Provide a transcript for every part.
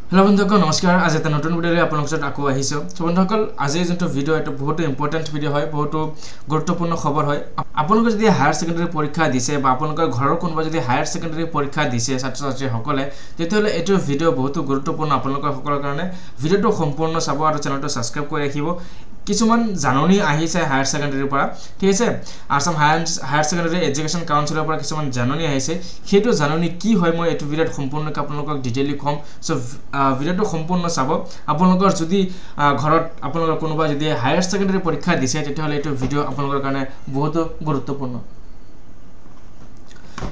hello बंधुসকল नमस्कार आज এটা নতুন ভিডিওলৈ আপোনালোকৰ লগত আকৌ আহিছো তো বন্ধুসকল আজি যোনটো ভিডিও এটা বহুত ইম্পৰ্টেন্ট ভিডিও হয় বহুত গুৰুত্বপূৰ্ণ খবৰ হয় আপোনালোকে যদি হায়াৰ সেকেন্ডাৰী পৰীক্ষা দিছে বা আপোনালোকৰ ঘৰৰ কোনোবা যদি হায়াৰ সেকেন্ডাৰী পৰীক্ষা দিছে ছাত্ৰ ছাত্ৰী সকলে তেতিয়াহলে এইটো ভিডিও বহুত গুৰুত্বপূৰ্ণ আপোনালোকৰ সকলৰ কাৰণে ভিডিওটো সম্পূৰ্ণ চাব আৰু চেনেলটো সাবস্ক্ৰাইব কৰি ৰাখিব কিছুমান জাননী আহিছে হায়াৰ সেকেন্ডাৰীৰ পৰা ঠিক আছে আসাম হায়াৰ সেকেন্ডাৰী এডুকেশ্যন কাউন্সিলৰ পৰা কিছুমান জাননী আহিছে হেতু জাননী কি হয় মই এটো ভিডিওত সম্পূৰ্ণকৈ আপোনালোকক ডিটেইলি কম সো ভিডিওটো সম্পূৰ্ণ চাব আপোনালোকৰ যদি ঘৰত আপোনালোকৰ কোনোবা যদি হায়াৰ সেকেন্ডাৰী পৰীক্ষা দিছে তেতিয়াহলে এটো ভিডিও আপোনালোকৰ কাৰণে বহুত গুৰুত্বপূৰ্ণ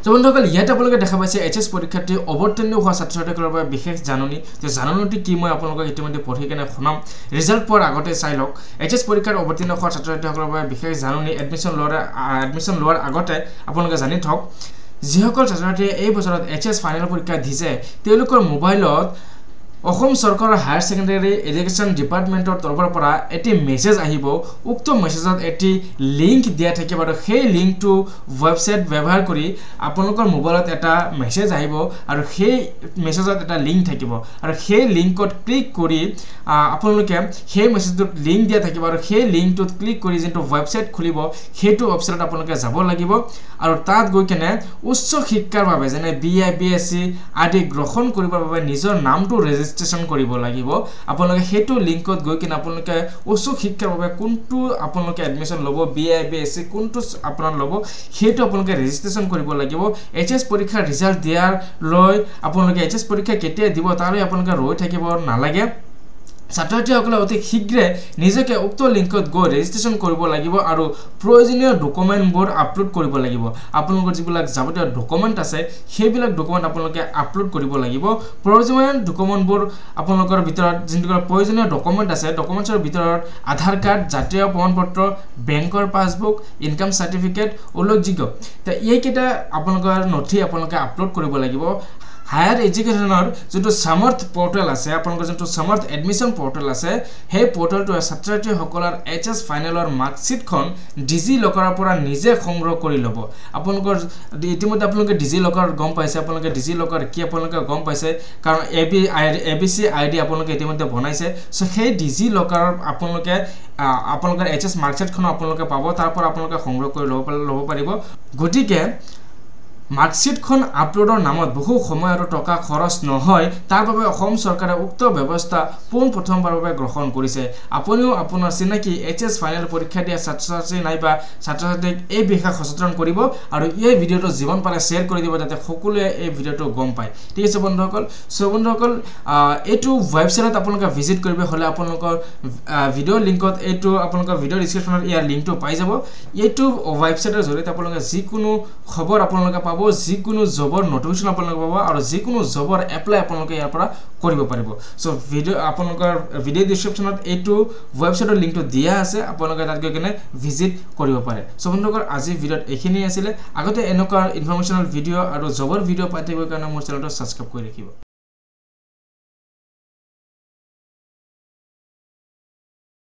তো বন্ধুসকল ইয়াত আপোনালোকে দেখা পাইছে এইচএস পৰীক্ষাটি অৱতীৰ্ণ হোৱা ছাত্ৰ-ছাত্ৰীসকলৰ বাবে বিশেষ জাননী যে জাননীটি কি মই আপোনালোকক ইতিমধ্যে পঢ়ি কেনে শুনাম ৰিজাল্ট পোৱাৰ আগতে চাই লওক এইচএস পৰীক্ষাৰ অৱতীৰ্ণ হোৱা ছাত্ৰ-ছাত্ৰীসকলৰ বাবে বিশেষ জাননী এডমিশন লোৱাৰ আগতে আপোনালোকে জানি থওক যিসকল ছাত্ৰ-ছাত্ৰীয়ে এই বছৰত এইচএস ফাইনেল পৰীক্ষা দিছে তেওঁলোকৰ মোবাইলত অসম চৰকাৰৰ হায়াৰ সেকেন্ডাৰী এডুকেশ্যন ডিপাৰ্টমেন্টৰ তৰফৰ পৰা এটি মেছেজ আহিব উক্ত মেছেজত এটি লিংক দিয়া থাকিব আৰু সেই লিংকটো ওয়েবসাইট ব্যৱহাৰ কৰি আপোনালোকৰ মোবাইলত এটা মেছেজ আহিব আৰু সেই মেছেজত এটা লিংক থাকিব আৰু সেই লিংকত ক্লিক কৰি আপোনালোকে সেই মেছেজটোত লিংক দিয়া থাকিব আৰু সেই লিংকটোত ক্লিক কৰি যেটো ওয়েবসাইট খুলিব সেইটো ওয়েবসাইটত আপোনালোকে যাব লাগিব আৰু তাত গৈ কেনে উচ্চ শিক্ষাৰ বাবে যেনে বিএ বিএসসি আদি গ্ৰহণ কৰিবৰ বাবে নিজৰ নামটো ৰেজিষ্ট্ৰেচন কৰিব লাগিব আপোনালোকে হেতু লিংকত গৈ কিনে আপোনালোকে উচ্চ শিক্ষাৰ বাবে কোনটো আপোনালোকে এডমিশন লব বিএ বিএসসি কোনটো আপোনাৰ লব হেতু আপোনালোকে ৰেজিষ্ট্ৰেচন কৰিব লাগিব এইচএস পৰীক্ষাৰ ৰিজাল্ট দিয়াৰ লৈ আপোনালোকে এইচএস পৰীক্ষা কেতিয়া দিব তালৈ আপোনালোকে ৰৈ থাকিব নালাগে ছাত্ৰছাত্ৰীসকলে অতি শীঘ্ৰে নিজকে উক্ত লিংকত গৈ ৰেজিষ্ট্ৰেচন কৰিব লাগিব আৰু প্ৰয়োজনীয় ডকুমেন্টবোৰ আপলোড কৰিব লাগিব আপোনালোকৰ যিবিলাক যাৱতীয় ডকুমেন্ট আছে সেইবিলাক ডকুমেন্ট আপোনালোকে আপলোড কৰিব লাগিব প্ৰয়োজনীয় ডকুমেন্টবোৰ আপোনালোকৰ ভিতৰত যিবোৰ প্ৰয়োজনীয় ডকুমেন্ট আছে ডকুমেন্টৰ ভিতৰত আধাৰ কাৰ্ড জাতীয় প্ৰমাণপত্ৰ বেংকৰ পাছবুক ইনকাম সাৰ্টিফিকেট উল্লেখযোগ্য তে এইকেইটা আপোনালোকৰ নথি আপোনালোকে আপলোড কৰিব লাগিব হায়াৰ এডুকেশ্যনৰ যেটো সমৰ্থ পোৰ্টেল আছে আপোনালোকৰ যেটো সমৰ্থ এডমিশন পোৰ্টেল আছে সেই পোৰ্টেলটো ছাত্ৰ-ছাত্ৰীসকলৰ এইচএস ফাইনেলৰ মাৰ্কশিটখন ডিজি লকাৰৰ পৰা নিজে সংগ্ৰহ কৰি লব আপোনালোকৰ ইতিমধ্যে আপোনালোকে ডিজি লকাৰ গম পাইছে আপোনালোকে ডিজি লকাৰ কি আপোনালোকে গম পাইছে কাৰণ এবিসি আইডি আপোনালোকে ইতিমধ্যে বনাইছে সো সেই ডিজি লকাৰৰ আপোনালোকৰ এইচএস মাৰ্কশিটখন আপোনালোকে পাব তাৰ পৰা আপোনালোকে সংগ্ৰহ কৰি লব পাৰিব গটিকে মাৰ্কশিটখন আপলোডৰ নামত বহু সময় আৰু টকা খৰচ নহয় তাৰ বাবে অসম চৰকাৰে উক্ত ব্যৱস্থা প্ৰথমবাৰৰ বাবে গ্ৰহণ কৰিছে আপুনিও আপোনাৰ চিনাকি এইচএস ফাইনেল পৰীক্ষা দিয়া ছাত্ৰ-ছাত্ৰী নাইবা ছাত্ৰ-ছাত্ৰীক এই বিষয়ে সচেতন কৰিব আৰু এই ভিডিওটো জীৱন পাৰে শেয়াৰ কৰি দিব যাতে সকলোৱে এই ভিডিওটো গম পায় ঠিক আছে বন্ধুসকল সো বন্ধুসকল এইটো ওয়েবসাইটত আপোনালোকে ভিজিট কৰিব হলে আপোনালোকৰ ভিডিও লিংকত এইটো আপোনালোকৰ ভিডিও ডেসক্ৰিপচনত ইয়াৰ লিংকটো পাই যাব এইটো ওয়েবসাইটৰ জৰিয়তে আপোনালোকে যিকোনো খবৰ আপোনালোকে পাব যিকোনো জবৰ নোটিফিকেশন আপোনালোকে পাব আৰু যিকোনো জবৰ এপ্লাই আপোনালোকে ইয়াৰ পৰা কৰিব পাৰিব সো ভিডিও আপোনালোকৰ ভিডিও ডেসক্ৰিপচনত এইটো ওয়েবসাইটৰ লিংকটো দিয়া আছে আপোনালোকে তাত গৈ কিনে ভিজিট কৰিব পাৰে সো বন্ধুসকল আজি ভিডিওত এইখিনি আছিল আগতে এনেকুৱা ইনফৰমেশনাল ভিডিও আৰু জবৰ ভিডিও পাই থাকিবৰ কাৰণে মোৰ চেনেলটো সাবস্ক্ৰাইব কৰি ৰাখিব